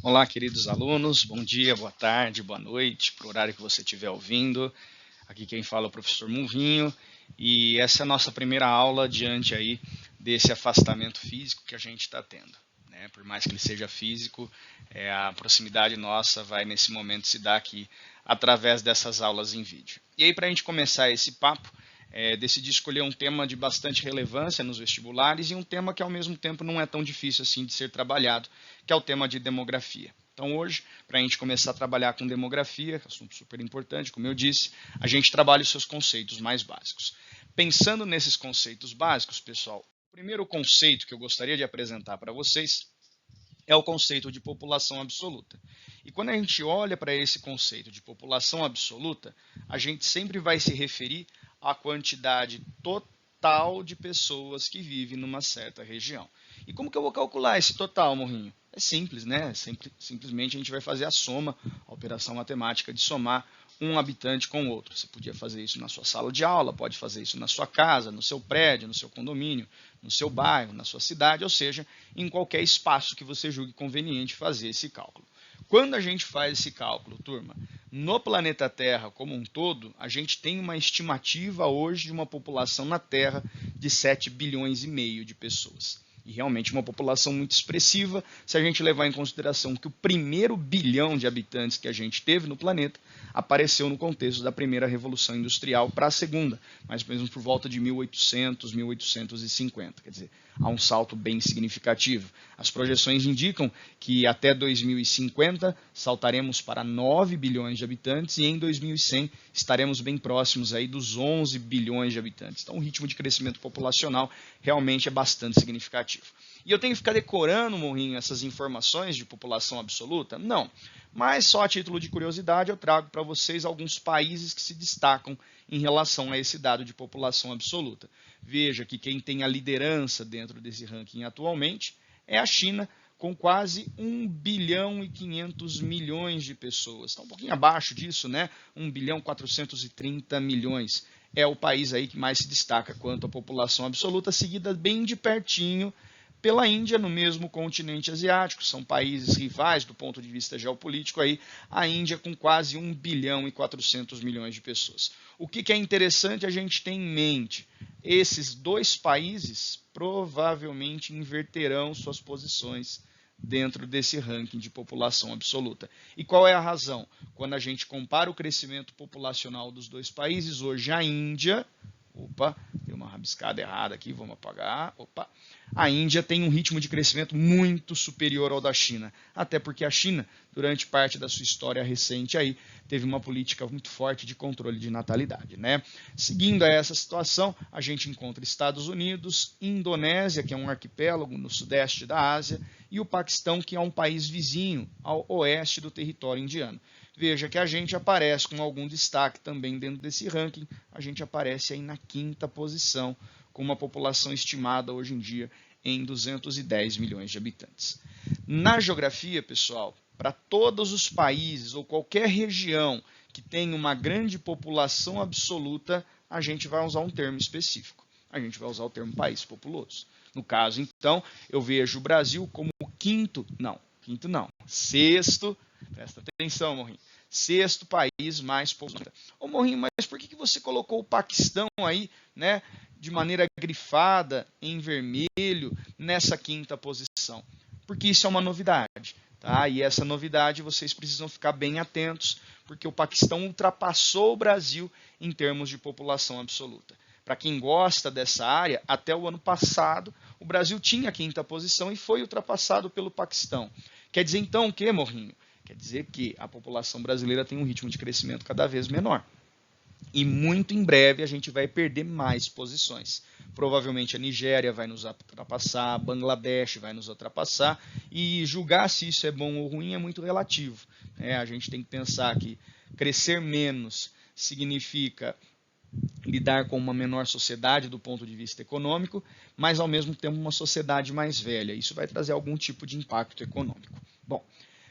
Olá, queridos alunos, bom dia, boa tarde, boa noite, para o horário que você estiver ouvindo. Aqui quem fala é o professor Murrinho e essa é a nossa primeira aula diante aí desse afastamento físico que a gente está tendo. Por mais que ele seja físico, a proximidade nossa vai nesse momento se dar aqui através dessas aulas em vídeo. E aí, para a gente começar esse papo, decidi escolher um tema de bastante relevância nos vestibulares e um tema que ao mesmo tempo não é tão difícil assim de ser trabalhado, que é o tema de demografia. Então hoje, para a gente começar a trabalhar com demografia, assunto super importante, como eu disse, a gente trabalha os seus conceitos mais básicos. Pensando nesses conceitos básicos, pessoal, o primeiro conceito que eu gostaria de apresentar para vocês é o conceito de população absoluta. E quando a gente olha para esse conceito de população absoluta, a gente sempre vai se referir à quantidade total de pessoas que vivem numa certa região. E como que eu vou calcular esse total, Morrinho? É simples, né? Simplesmente a gente vai fazer a soma, a operação matemática de somar um habitante com outro. Você podia fazer isso na sua sala de aula, pode fazer isso na sua casa, no seu prédio, no seu condomínio, no seu bairro, na sua cidade, ou seja, em qualquer espaço que você julgue conveniente fazer esse cálculo. Quando a gente faz esse cálculo, turma, no planeta Terra como um todo, a gente tem uma estimativa hoje de uma população na Terra de 7 bilhões e meio de pessoas. E realmente uma população muito expressiva, se a gente levar em consideração que o primeiro bilhão de habitantes que a gente teve no planeta apareceu no contexto da primeira Revolução Industrial para a segunda, mais ou menos por volta de 1800, 1850. Quer dizer, há um salto bem significativo. As projeções indicam que até 2050 saltaremos para 9 bilhões de habitantes e em 2100 estaremos bem próximos aí dos 11 bilhões de habitantes. Então o ritmo de crescimento populacional realmente é bastante significativo. E eu tenho que ficar decorando, Morrinho, essas informações de população absoluta? Não. Mas só a título de curiosidade eu trago para vocês alguns países que se destacam em relação a esse dado de população absoluta. Veja que quem tem a liderança dentro desse ranking atualmente é a China, com quase 1 bilhão e 500 milhões de pessoas. Está um pouquinho abaixo disso, né? 1 bilhão e 430 milhões. É o país aí que mais se destaca quanto à população absoluta, seguida bem de pertinho pela Índia, no mesmo continente asiático. São países rivais do ponto de vista geopolítico aí, a Índia com quase 1 bilhão e 400 milhões de pessoas. O que é interessante a gente ter em mente? Esses dois países provavelmente inverterão suas posições dentro desse ranking de população absoluta. E qual é a razão? Quando a gente compara o crescimento populacional dos dois países, hoje a Índia, deu uma rabiscada errada aqui, vamos apagar, a Índia tem um ritmo de crescimento muito superior ao da China, até porque a China, durante parte da sua história recente aí, teve uma política muito forte de controle de natalidade, né? Seguindo a essa situação, a gente encontra Estados Unidos, Indonésia, que é um arquipélago no sudeste da Ásia, e o Paquistão, que é um país vizinho ao oeste do território indiano. Veja que a gente aparece com algum destaque também dentro desse ranking, a gente aparece aí na 5ª posição, com uma população estimada hoje em dia em 210 milhões de habitantes. Na geografia, pessoal, para todos os países ou qualquer região que tenha uma grande população absoluta, a gente vai usar um termo específico. A gente vai usar o termo país populoso. No caso, então, eu vejo o Brasil como o sexto, presta atenção, Morrinho, 6º país mais populoso. Ô Morrinho, mas por que você colocou o Paquistão aí, né, de maneira grifada, em vermelho, nessa 5ª posição? Porque isso é uma novidade, tá? E essa novidade vocês precisam ficar bem atentos, porque o Paquistão ultrapassou o Brasil em termos de população absoluta. Para quem gosta dessa área, até o ano passado, o Brasil tinha a 5ª posição e foi ultrapassado pelo Paquistão. Quer dizer então o quê, Morrinho? Quer dizer que a população brasileira tem um ritmo de crescimento cada vez menor. E muito em breve a gente vai perder mais posições. Provavelmente a Nigéria vai nos ultrapassar, a Bangladesh vai nos ultrapassar, e julgar se isso é bom ou ruim é muito relativo. A gente tem que pensar que crescer menos significa lidar com uma menor sociedade do ponto de vista econômico, mas ao mesmo tempo uma sociedade mais velha. Isso vai trazer algum tipo de impacto econômico. Bom,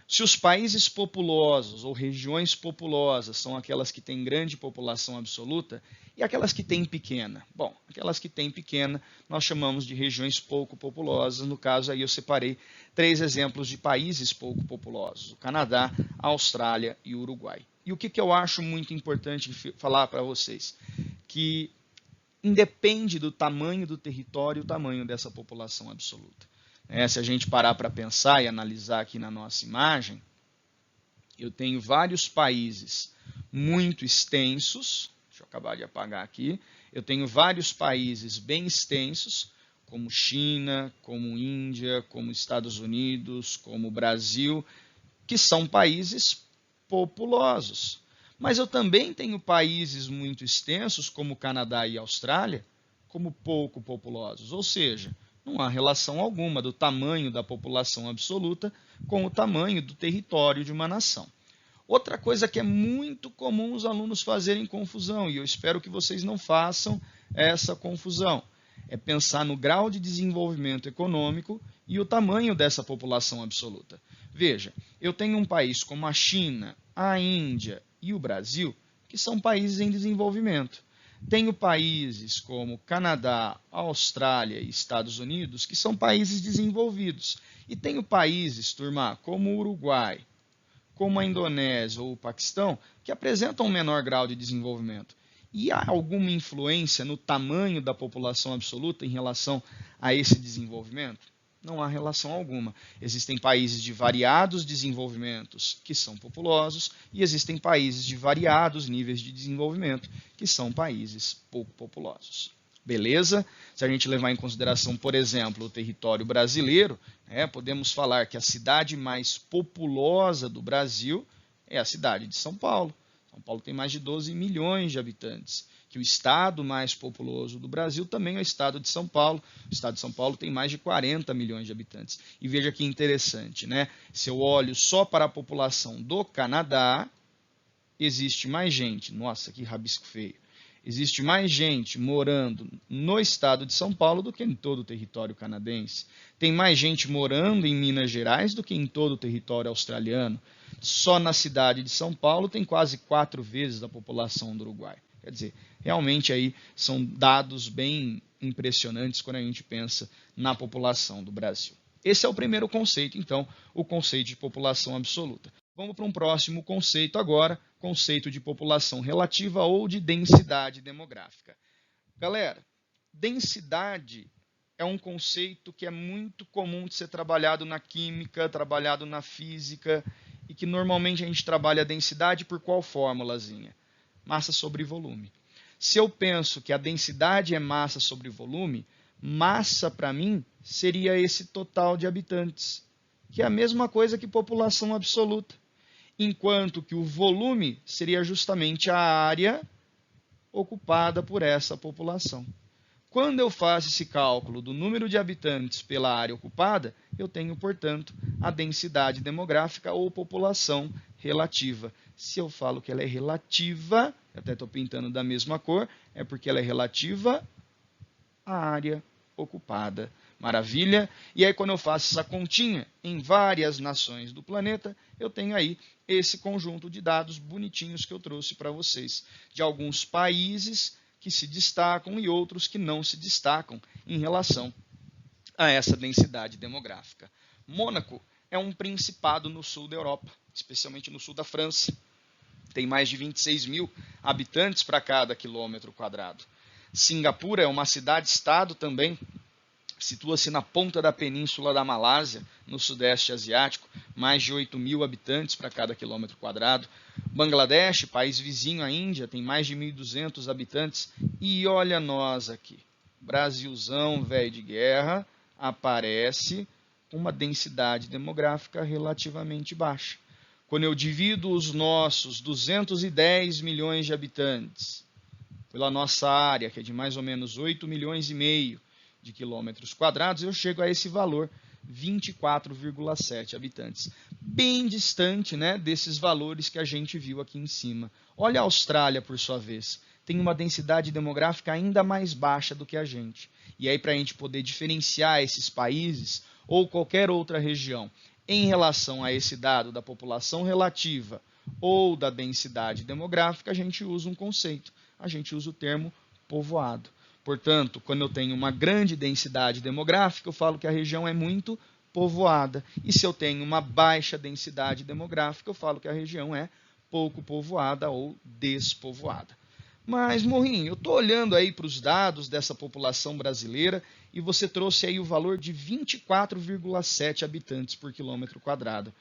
se os países populosos ou regiões populosas são aquelas que têm grande população absoluta, E aquelas que têm pequena? Bom, aquelas que têm pequena nós chamamos de regiões pouco populosas. No caso aí eu separei 3 exemplos de países pouco populosos: o Canadá, a Austrália e o Uruguai. E o que eu acho muito importante falar para vocês? Que independe do tamanho do território, o tamanho dessa população absoluta. Se a gente parar para pensar e analisar aqui na nossa imagem, eu tenho vários países muito extensos. Deixa eu acabar de apagar aqui. Eu tenho vários países bem extensos, como China, como Índia, como Estados Unidos, como Brasil, que são países populosos. Mas eu também tenho países muito extensos, como Canadá e Austrália, como pouco populosos. Ou seja, não há relação alguma do tamanho da população absoluta com o tamanho do território de uma nação. Outra coisa que é muito comum os alunos fazerem confusão, e eu espero que vocês não façam essa confusão, é pensar no grau de desenvolvimento econômico e o tamanho dessa população absoluta. Veja, eu tenho um país como a China, a Índia e o Brasil, que são países em desenvolvimento. Tenho países como Canadá, Austrália e Estados Unidos, que são países desenvolvidos. E tenho países, turma, como o Uruguai, como a Indonésia ou o Paquistão, que apresentam um menor grau de desenvolvimento. E há alguma influência no tamanho da população absoluta em relação a esse desenvolvimento? Não há relação alguma. Existem países de variados desenvolvimentos que são populosos e existem países de variados níveis de desenvolvimento que são países pouco populosos. Beleza? Se a gente levar em consideração, por exemplo, o território brasileiro, podemos falar que a cidade mais populosa do Brasil é a cidade de São Paulo. São Paulo tem mais de 12 milhões de habitantes. Que o estado mais populoso do Brasil também é o estado de São Paulo. O estado de São Paulo tem mais de 40 milhões de habitantes. E veja que interessante, né? Se eu olho só para a população do Canadá, existe mais gente. Nossa, que rabisco feio. Existe mais gente morando no estado de São Paulo do que em todo o território canadense. Tem mais gente morando em Minas Gerais do que em todo o território australiano. Só na cidade de São Paulo tem quase 4 vezes a população do Uruguai. Quer dizer, realmente aí são dados bem impressionantes quando a gente pensa na população do Brasil. Esse é o primeiro conceito, então, o conceito de população absoluta. Vamos para um próximo conceito agora, conceito de população relativa ou de densidade demográfica. Galera, densidade é um conceito que é muito comum de ser trabalhado na química, trabalhado na física, e que normalmente a gente trabalha a densidade por qual fórmulazinha? Massa sobre volume. Se eu penso que a densidade é massa sobre volume, massa para mim seria esse total de habitantes, que é a mesma coisa que população absoluta. Enquanto que o volume seria justamente a área ocupada por essa população. Quando eu faço esse cálculo do número de habitantes pela área ocupada, eu tenho, portanto, a densidade demográfica ou população relativa. Se eu falo que ela é relativa, eu até estou pintando da mesma cor, é porque ela é relativa à área ocupada. Maravilha? E aí, quando eu faço essa continha em várias nações do planeta, eu tenho aí esse conjunto de dados bonitinhos que eu trouxe para vocês, de alguns países que se destacam e outros que não se destacam em relação a essa densidade demográfica. Mônaco é um principado no sul da Europa, especialmente no sul da França. Tem mais de 26 mil habitantes para cada quilômetro quadrado. Singapura é uma cidade-estado também, situa-se na ponta da península da Malásia, no sudeste asiático, mais de 8 mil habitantes para cada quilômetro quadrado. Bangladesh, país vizinho à Índia, tem mais de 1.200 habitantes. E olha nós aqui, Brasilzão, velho de guerra, aparece com uma densidade demográfica relativamente baixa. Quando eu divido os nossos 210 milhões de habitantes pela nossa área, que é de mais ou menos 8 milhões e meio de quilômetros quadrados, eu chego a esse valor, 24,7 habitantes. Bem distante, né, desses valores que a gente viu aqui em cima. Olha a Austrália, por sua vez. Tem uma densidade demográfica ainda mais baixa do que a gente. E aí, para a gente poder diferenciar esses países ou qualquer outra região em relação a esse dado da população relativa ou da densidade demográfica, a gente usa um conceito, a gente usa o termo povoado. Portanto, quando eu tenho uma grande densidade demográfica, eu falo que a região é muito povoada. E se eu tenho uma baixa densidade demográfica, eu falo que a região é pouco povoada ou despovoada. Mas, Morrinho, eu estou olhando aí para os dados dessa população brasileira e você trouxe aí o valor de 24,7 habitantes por quilômetro quadrado.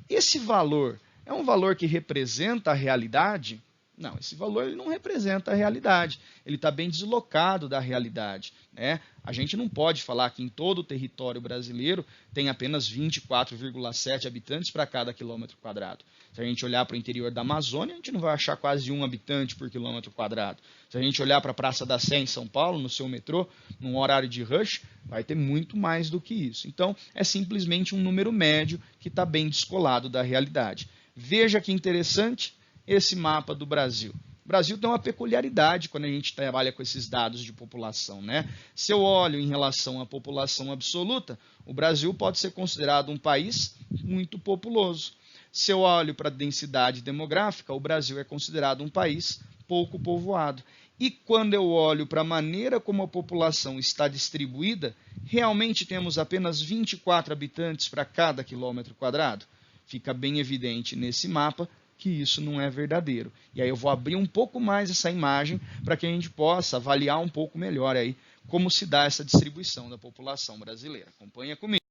Esse valor é um valor que representa a realidade? Não, esse valor ele não representa a realidade. Ele está bem deslocado da realidade, né? A gente não pode falar que em todo o território brasileiro tem apenas 24,7 habitantes para cada quilômetro quadrado. Se a gente olhar para o interior da Amazônia, a gente não vai achar quase 1 habitante por quilômetro quadrado. Se a gente olhar para a Praça da Sé em São Paulo, no seu metrô, num horário de rush, vai ter muito mais do que isso. Então, é simplesmente um número médio que está bem descolado da realidade. Veja que interessante esse mapa do Brasil. O Brasil tem uma peculiaridade quando a gente trabalha com esses dados de população, né? Se eu olho em relação à população absoluta, o Brasil pode ser considerado um país muito populoso. Se eu olho para a densidade demográfica, o Brasil é considerado um país pouco povoado. E quando eu olho para a maneira como a população está distribuída, realmente temos apenas 24 habitantes para cada quilômetro quadrado. Fica bem evidente nesse mapa que isso não é verdadeiro. E aí eu vou abrir um pouco mais essa imagem para que a gente possa avaliar um pouco melhor aí como se dá essa distribuição da população brasileira. Acompanha comigo.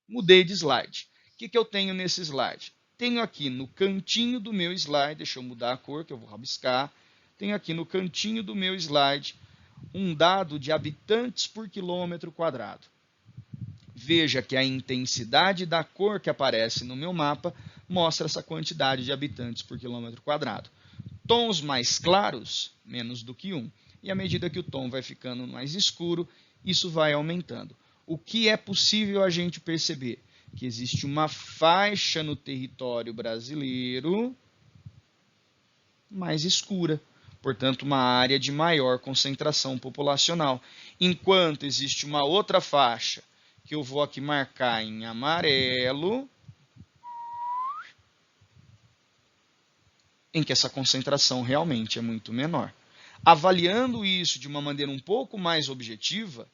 Mudei de slide. O que eu tenho nesse slide? Tenho aqui no cantinho do meu slide, deixa eu mudar a cor que eu vou rabiscar, tenho aqui no cantinho do meu slide um dado de habitantes por quilômetro quadrado. Veja que a intensidade da cor que aparece no meu mapa mostra essa quantidade de habitantes por quilômetro quadrado. Tons mais claros, menos do que 1. E à medida que o tom vai ficando mais escuro, isso vai aumentando. O que é possível a gente perceber? Que existe uma faixa no território brasileiro mais escura, portanto, uma área de maior concentração populacional. Enquanto existe uma outra faixa, que eu vou aqui marcar em amarelo, em que essa concentração realmente é muito menor. Avaliando isso de uma maneira um pouco mais objetiva,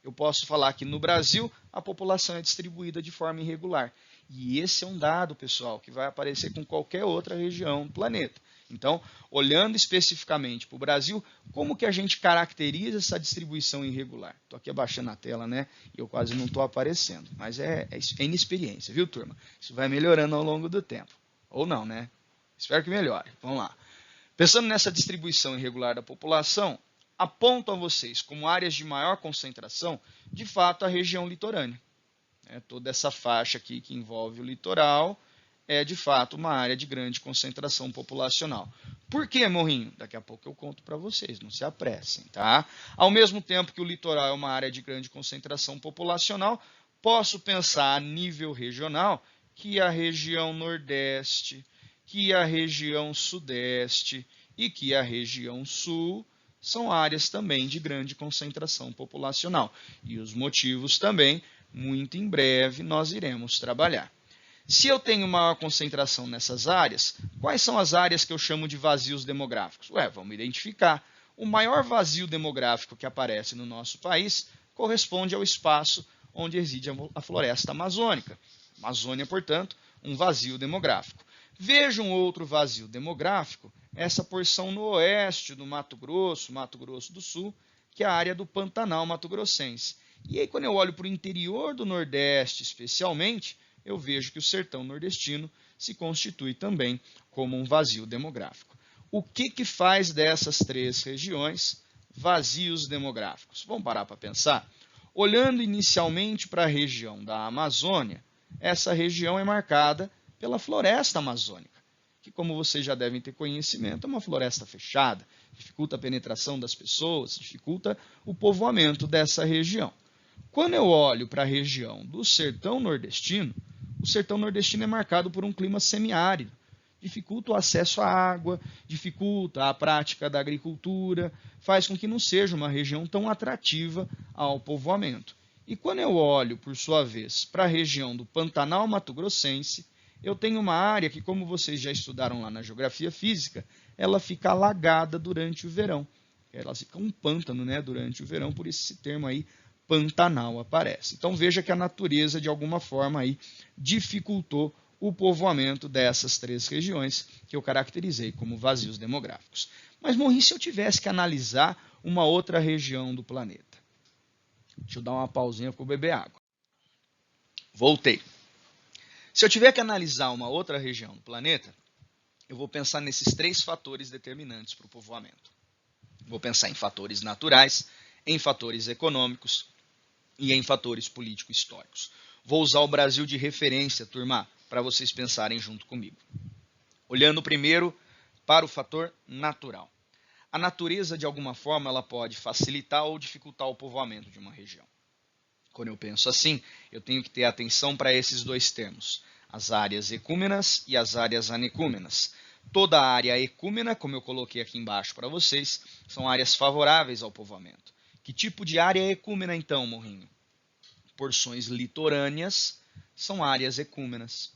eu posso falar que no Brasil a população é distribuída de forma irregular. E esse é um dado, pessoal, que vai aparecer com qualquer outra região do planeta. Então, olhando especificamente para o Brasil, como que a gente caracteriza essa distribuição irregular? Estou aqui abaixando a tela, né? E eu quase não estou aparecendo. Mas é inexperiência, viu, turma? Isso vai melhorando ao longo do tempo. Ou não, né? Espero que melhore. Vamos lá. Pensando nessa distribuição irregular da população, aponto a vocês como áreas de maior concentração, de fato, a região litorânea. Toda essa faixa aqui que envolve o litoral é, de fato, uma área de grande concentração populacional. Por que, Morrinho? Daqui a pouco eu conto para vocês, não se apressem, tá? Ao mesmo tempo que o litoral é uma área de grande concentração populacional, posso pensar a nível regional que a região Nordeste, que a região Sudeste e que a região Sul são áreas também de grande concentração populacional. E os motivos também, muito em breve, nós iremos trabalhar. Se eu tenho maior concentração nessas áreas, quais são as áreas que eu chamo de vazios demográficos? Vamos identificar. O maior vazio demográfico que aparece no nosso país corresponde ao espaço onde reside a floresta amazônica. Amazônia, portanto, um vazio demográfico. Veja um outro vazio demográfico, essa porção no oeste do Mato Grosso do Sul, que é a área do Pantanal mato-grossense. E aí, quando eu olho para o interior do Nordeste, especialmente, eu vejo que o sertão nordestino se constitui também como um vazio demográfico. O que faz dessas três regiões vazios demográficos? Vamos parar para pensar? Olhando inicialmente para a região da Amazônia, essa região é marcada pela floresta amazônica, que, como vocês já devem ter conhecimento, é uma floresta fechada, dificulta a penetração das pessoas, dificulta o povoamento dessa região. Quando eu olho para a região do sertão nordestino, o sertão nordestino é marcado por um clima semiárido, dificulta o acesso à água, dificulta a prática da agricultura, faz com que não seja uma região tão atrativa ao povoamento. E quando eu olho, por sua vez, para a região do Pantanal mato-grossense, eu tenho uma área que, como vocês já estudaram lá na geografia física, ela fica alagada durante o verão. Ela fica um pântano, né, durante o verão, por isso esse termo aí, pantanal, aparece. Então veja que a natureza, de alguma forma, aí, dificultou o povoamento dessas 3 regiões que eu caracterizei como vazios demográficos. Mas, Morri, se eu tivesse que analisar uma outra região do planeta? Deixa eu dar uma pausinha para eu beber água. Voltei. Se eu tiver que analisar uma outra região do planeta, eu vou pensar nesses 3 fatores determinantes para o povoamento. Vou pensar em fatores naturais, em fatores econômicos e em fatores político-históricos. Vou usar o Brasil de referência, turma, para vocês pensarem junto comigo. Olhando primeiro para o fator natural. A natureza, de alguma forma, ela pode facilitar ou dificultar o povoamento de uma região. Quando eu penso assim, eu tenho que ter atenção para esses 2 termos, as áreas ecúmenas e as áreas anecúmenas. Toda a área ecúmena, como eu coloquei aqui embaixo para vocês, são áreas favoráveis ao povoamento. Que tipo de área ecúmena, então, Morrinho? Porções litorâneas são áreas ecúmenas.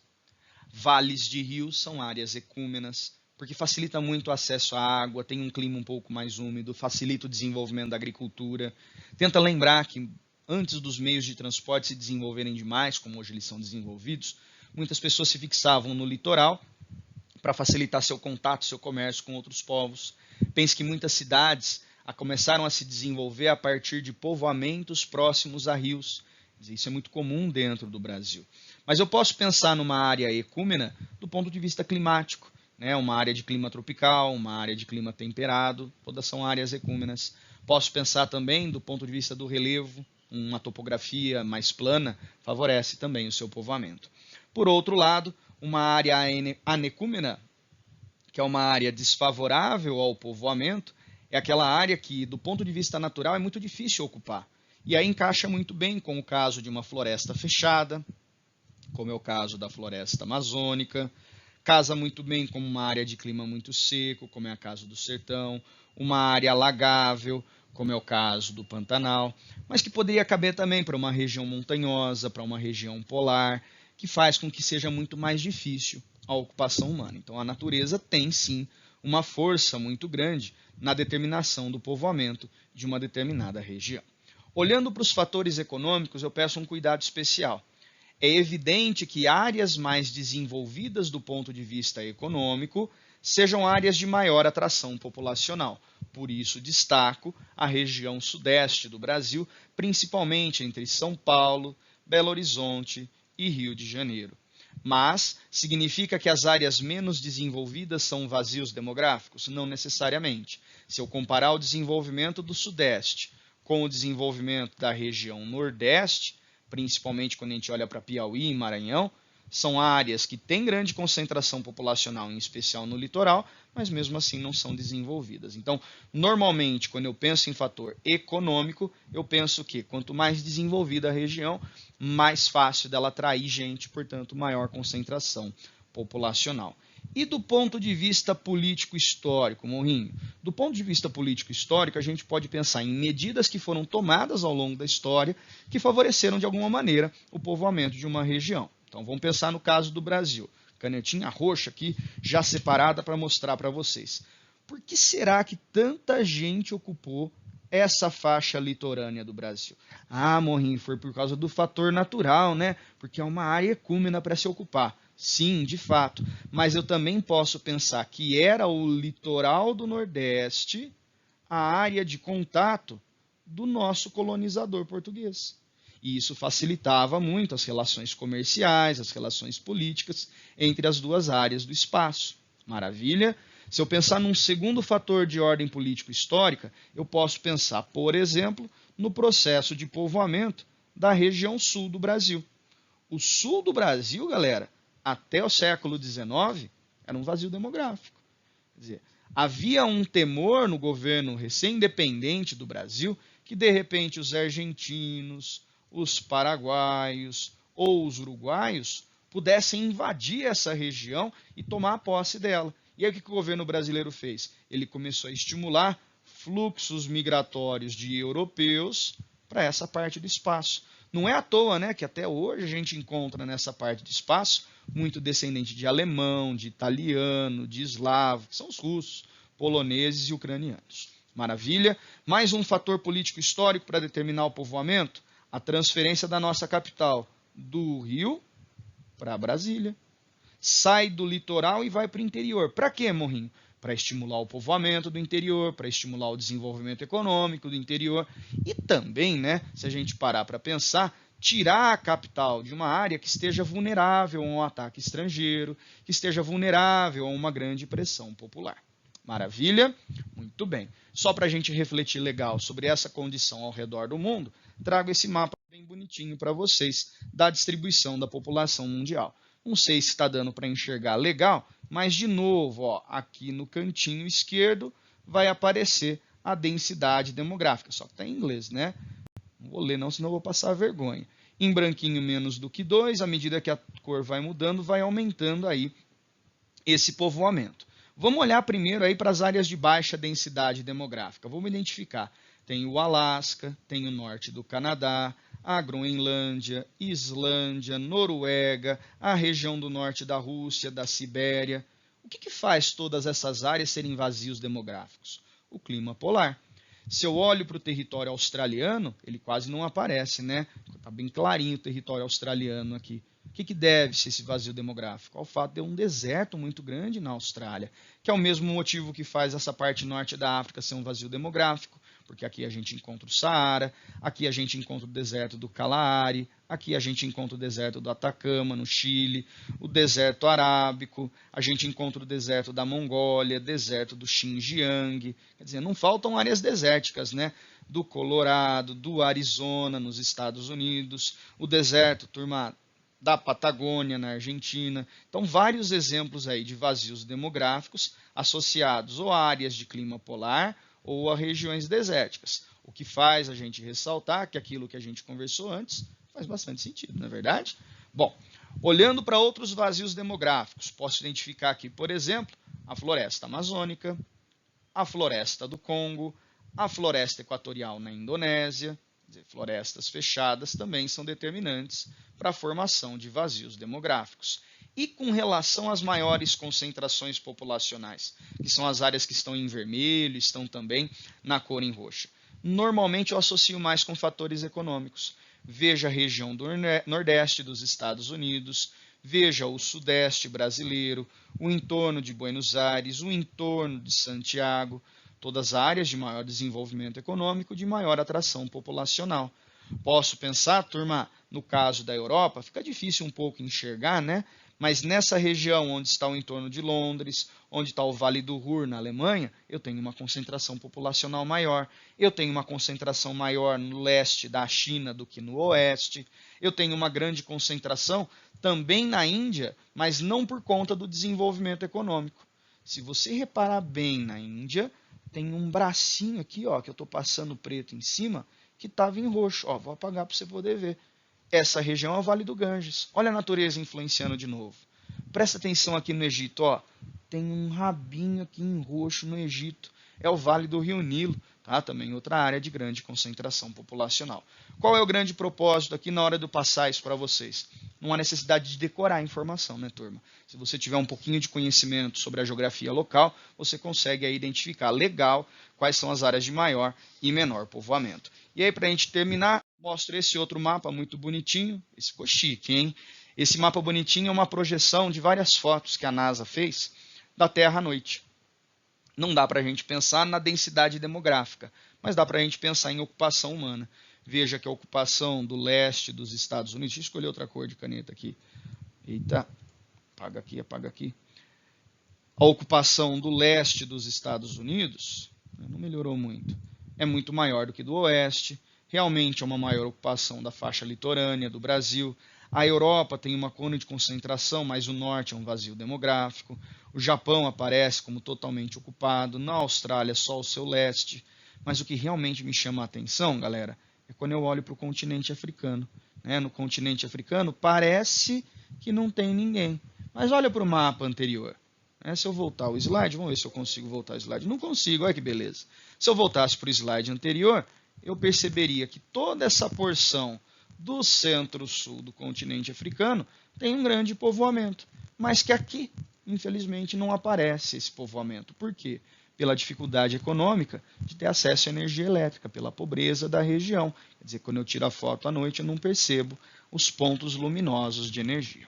Vales de rios são áreas ecúmenas, porque facilita muito o acesso à água, tem um clima um pouco mais úmido, facilita o desenvolvimento da agricultura. Tenta lembrar que antes dos meios de transporte se desenvolverem demais, como hoje eles são desenvolvidos, muitas pessoas se fixavam no litoral para facilitar seu contato, seu comércio com outros povos. Pense que muitas cidades começaram a se desenvolver a partir de povoamentos próximos a rios. Isso é muito comum dentro do Brasil. Mas eu posso pensar numa área ecúmena do ponto de vista climático, né? Uma área de clima tropical, uma área de clima temperado, todas são áreas ecúmenas. Posso pensar também do ponto de vista do relevo, uma topografia mais plana favorece também o seu povoamento. Por outro lado, uma área anecúmena, que é uma área desfavorável ao povoamento, é aquela área que, do ponto de vista natural, é muito difícil ocupar. E aí encaixa muito bem com o caso de uma floresta fechada, como é o caso da floresta amazônica, casa muito bem com uma área de clima muito seco, como é o caso do sertão, uma área alagável, como é o caso do Pantanal, mas que poderia caber também para uma região montanhosa, para uma região polar, que faz com que seja muito mais difícil a ocupação humana. Então a natureza tem sim uma força muito grande na determinação do povoamento de uma determinada região. Olhando para os fatores econômicos, eu peço um cuidado especial. É evidente que áreas mais desenvolvidas do ponto de vista econômico sejam áreas de maior atração populacional. Por isso, destaco a região sudeste do Brasil, principalmente entre São Paulo, Belo Horizonte e Rio de Janeiro. Mas significa que as áreas menos desenvolvidas são vazios demográficos? Não necessariamente. Se eu comparar o desenvolvimento do Sudeste com o desenvolvimento da região Nordeste, principalmente quando a gente olha para Piauí e Maranhão, são áreas que têm grande concentração populacional, em especial no litoral, mas mesmo assim não são desenvolvidas. Então, normalmente, quando eu penso em fator econômico, eu penso que quanto mais desenvolvida a região, mais fácil dela atrair gente, portanto, maior concentração populacional. E do ponto de vista político-histórico, Morrinho? Do ponto de vista político-histórico, a gente pode pensar em medidas que foram tomadas ao longo da história que favoreceram, de alguma maneira, o povoamento de uma região. Então, vamos pensar no caso do Brasil. Canetinha roxa aqui, já separada para mostrar para vocês. Por que será que tanta gente ocupou essa faixa litorânea do Brasil? Ah, Morrinho, foi por causa do fator natural, né? Porque é uma área ecúmena para se ocupar. Sim, de fato, mas eu também posso pensar que era o litoral do Nordeste a área de contato do nosso colonizador português. E isso facilitava muito as relações comerciais, as relações políticas entre as duas áreas do espaço. Maravilha? Se eu pensar num segundo fator de ordem político-histórica, eu posso pensar, por exemplo, no processo de povoamento da região sul do Brasil. O sul do Brasil, galera, até o século XIX, era um vazio demográfico. Quer dizer, havia um temor no governo recém-independente do Brasil que, de repente, os argentinos, os paraguaios ou os uruguaios pudessem invadir essa região e tomar posse dela. E aí o que o governo brasileiro fez? Ele começou a estimular fluxos migratórios de europeus para essa parte do espaço. Não é à toa, né, que até hoje a gente encontra nessa parte do espaço muito descendente de alemão, de italiano, de eslavo, que são os russos, poloneses e ucranianos. Maravilha? Mais um fator político histórico para determinar o povoamento? A transferência da nossa capital do Rio para Brasília. Sai do litoral e vai para o interior. Para quê, Morrinho? Para estimular o povoamento do interior, para estimular o desenvolvimento econômico do interior e também, né, se a gente parar para pensar, tirar a capital de uma área que esteja vulnerável a um ataque estrangeiro, que esteja vulnerável a uma grande pressão popular. Maravilha? Muito bem. Só para a gente refletir legal sobre essa condição ao redor do mundo, trago esse mapa bem bonitinho para vocês da distribuição da população mundial. Não sei se está dando para enxergar legal, mas de novo, ó, aqui no cantinho esquerdo vai aparecer a densidade demográfica, só que está em inglês, né? Não vou ler não, senão eu vou passar vergonha. Em branquinho menos do que 2, à medida que a cor vai mudando, vai aumentando aí esse povoamento. Vamos olhar primeiro aí para as áreas de baixa densidade demográfica. Vamos identificar. Tem o Alasca, tem o norte do Canadá, a Groenlândia, Islândia, Noruega, a região do norte da Rússia, da Sibéria. O que faz todas essas áreas serem vazios demográficos? O clima polar. Se eu olho para o território australiano, ele quase não aparece, né? Está bem clarinho o território australiano aqui. O que deve-se esse vazio demográfico? Ao fato de ter um deserto muito grande na Austrália, que é o mesmo motivo que faz essa parte norte da África ser um vazio demográfico, porque aqui a gente encontra o Saara, aqui a gente encontra o deserto do Kalahari, aqui a gente encontra o deserto do Atacama, no Chile, o deserto arábico, a gente encontra o deserto da Mongólia, deserto do Xinjiang, quer dizer, não faltam áreas desérticas, né? Do Colorado, do Arizona, nos Estados Unidos, o deserto, turma, da Patagônia, na Argentina. Então, vários exemplos aí de vazios demográficos associados ou a áreas de clima polar ou a regiões desérticas. O que faz a gente ressaltar que aquilo que a gente conversou antes faz bastante sentido, não é verdade? Bom, olhando para outros vazios demográficos, posso identificar aqui, por exemplo, a floresta amazônica, a floresta do Congo, a floresta equatorial na Indonésia. Quer dizer, florestas fechadas também são determinantes para a formação de vazios demográficos. E com relação às maiores concentrações populacionais, que são as áreas que estão em vermelho, estão também na cor em roxa. Normalmente eu associo mais com fatores econômicos. Veja a região do Nordeste dos Estados Unidos, veja o Sudeste brasileiro, o entorno de Buenos Aires, o entorno de Santiago, todas áreas de maior desenvolvimento econômico, de maior atração populacional. Posso pensar, turma, no caso da Europa, fica difícil um pouco enxergar, né? Mas nessa região onde está o entorno de Londres, onde está o Vale do Ruhr, na Alemanha, eu tenho uma concentração populacional maior. Eu tenho uma concentração maior no leste da China do que no oeste. Eu tenho uma grande concentração também na Índia, mas não por conta do desenvolvimento econômico. Se você reparar bem na Índia, tem um bracinho aqui, ó, que eu estou passando preto em cima, que estava em roxo. Ó, vou apagar para você poder ver. Essa região é o Vale do Ganges. Olha a natureza influenciando de novo. Presta atenção aqui no Egito, ó. Tem um rabinho aqui em roxo no Egito. É o Vale do Rio Nilo, tá? Também outra área de grande concentração populacional. Qual é o grande propósito aqui na hora de eu passar isso para vocês? Não há necessidade de decorar a informação, né, turma? Se você tiver um pouquinho de conhecimento sobre a geografia local, você consegue aí identificar legal quais são as áreas de maior e menor povoamento. E aí, para a gente terminar, mostro esse outro mapa muito bonitinho. Esse ficou chique, hein? Esse mapa bonitinho é uma projeção de várias fotos que a NASA fez da Terra à noite. Não dá para a gente pensar na densidade demográfica, mas dá para a gente pensar em ocupação humana. Veja que a ocupação do leste dos Estados Unidos... Deixa eu escolher outra cor de caneta aqui. Eita, apaga aqui, apaga aqui. A ocupação do leste dos Estados Unidos não melhorou muito. É muito maior do que do oeste. Realmente é uma maior ocupação da faixa litorânea do Brasil. A Europa tem uma cone de concentração, mas o norte é um vazio demográfico. O Japão aparece como totalmente ocupado. Na Austrália, só o seu leste. Mas o que realmente me chama a atenção, galera, é quando eu olho para o continente africano. No continente africano, parece que não tem ninguém. Mas olha para o mapa anterior. Se eu voltar o slide, vamos ver se eu consigo voltar o slide. Não consigo, olha que beleza. Se eu voltasse para o slide anterior, eu perceberia que toda essa porção do centro-sul do continente africano tem um grande povoamento, mas que aqui, infelizmente, não aparece esse povoamento. Por quê? Pela dificuldade econômica de ter acesso à energia elétrica, pela pobreza da região. Quer dizer, quando eu tiro a foto à noite, eu não percebo os pontos luminosos de energia.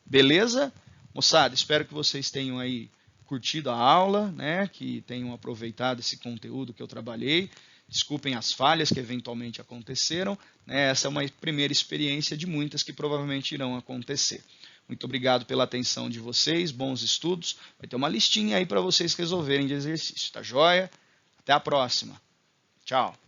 Beleza? Moçada, espero que vocês tenham aí curtido a aula, né? Que tenham aproveitado esse conteúdo que eu trabalhei. Desculpem as falhas que eventualmente aconteceram, né? Essa é uma primeira experiência de muitas que provavelmente irão acontecer. Muito obrigado pela atenção de vocês, bons estudos. Vai ter uma listinha aí para vocês resolverem de exercício, tá joia? Até a próxima. Tchau.